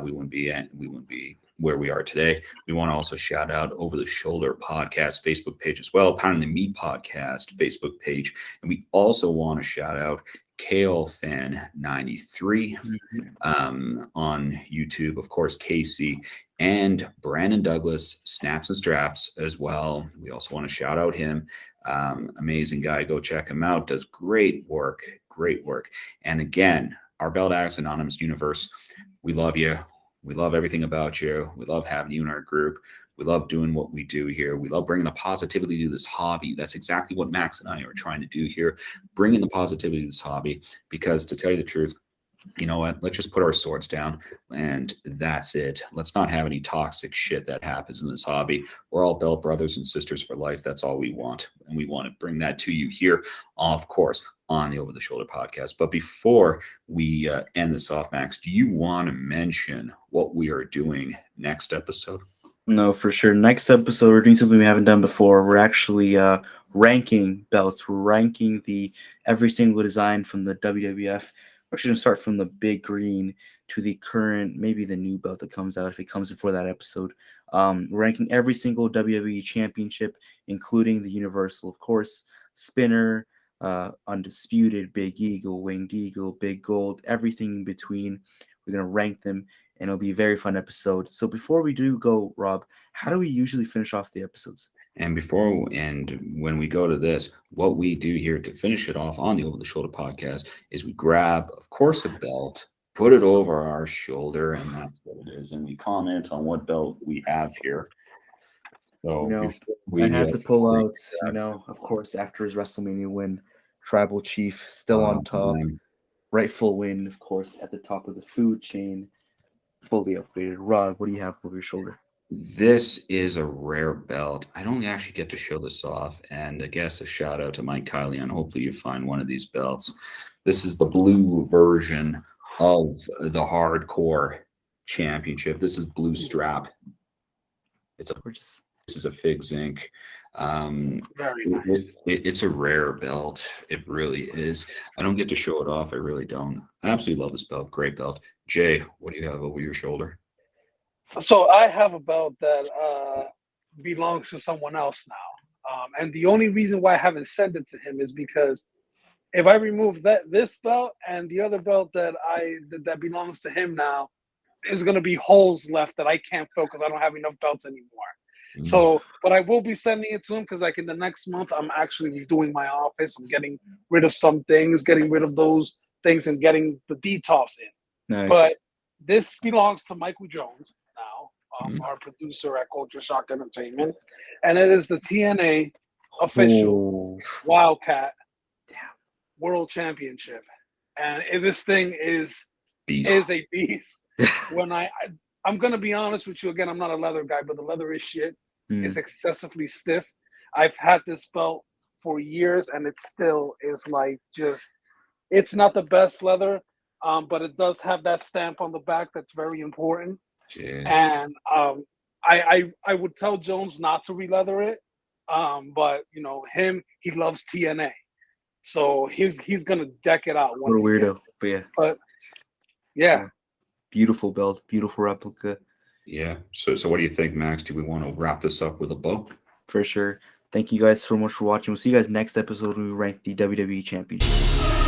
we wouldn't be where we are today. We want to also shout out Over the Shoulder podcast Facebook page as well, Pounding the Meat podcast Facebook page, and we also want to shout out KL Fan 93 on YouTube, of course, Casey and Brandon Douglas, Snaps and Straps as well. We also want to shout out him. Amazing guy. Go check him out. Does great work. And again, our Belt Addicts Anonymous universe, we love you. We love everything about you. We love having you in our group. We love doing what we do here. We love bringing the positivity to this hobby. That's exactly what Max and I are trying to do here, bringing the positivity to this hobby, because to tell you the truth, you know what? Let's just put our swords down and that's it. Let's not have any toxic shit that happens in this hobby. We're all belt brothers and sisters for life. That's all we want. And we want to bring that to you here, of course, on the Over the Shoulder podcast. But before we end this off, Max, do you want to mention what we are doing next episode? No, for sure. Next episode, we're doing something we haven't done before. We're actually ranking belts. We're ranking every single design from the WWF. We're actually going to start from the big green to the current, maybe the new belt that comes out if it comes before that episode. Ranking every single WWE championship, including the Universal, of course, Spinner, Undisputed, Big Eagle, Winged Eagle, Big Gold, everything in between. We're going to rank them, and it'll be a very fun episode. So before we do go, Rob, how do we usually finish off the episodes? And when we go to this, what we do here to finish it off on the Over the Shoulder podcast is we grab, of course, a belt, put it over our shoulder, and that's what it is. And we comment on what belt we have here. So I had to pull out, of course, after his WrestleMania win, Tribal Chief still on top, rightful win, of course, at the top of the food chain, fully upgraded. Rob, what do you have over your shoulder? This is a rare belt. I don't actually get to show this off. And I guess a shout out to Mike Kiley, and hopefully you find one of these belts. This is the blue version of the Hardcore Championship. This is blue strap. It's gorgeous. This is a Fig Zinc. Very nice. It's a rare belt. It really is. I don't get to show it off. I really don't. I absolutely love this belt. Great belt. Jay, what do you have over your shoulder? So I have a belt that belongs to someone else now, and the only reason why I haven't sent it to him is because if I remove this belt and the other belt that belongs to him now, there's going to be holes left that I can't fill because I don't have enough belts anymore. So, but I will be sending it to him because, like, in the next month, I'm actually doing my office. I'm getting rid of some things, getting rid of those things, and getting the detox in. Nice. But this belongs to Michael Jones now, our producer at Culture Shock Entertainment, and it is the TNA official Wildcat World Championship. And this thing is a beast. When I'm gonna be honest with you again, I'm not a leather guy, but the leather is shit. It's excessively stiff. I've had this belt for years, and it still is like just. It's not the best leather, but it does have that stamp on the back that's very important. Jeez. And I would tell Jones not to re-leather it, but you know he loves TNA, so he's gonna deck it out. What a weirdo, but yeah. But yeah, beautiful belt, beautiful replica. Yeah. So what do you think, Max? Do we want to wrap this up with a bow? For sure. Thank you guys so much for watching. We'll see you guys next episode when we rank the WWE Championship.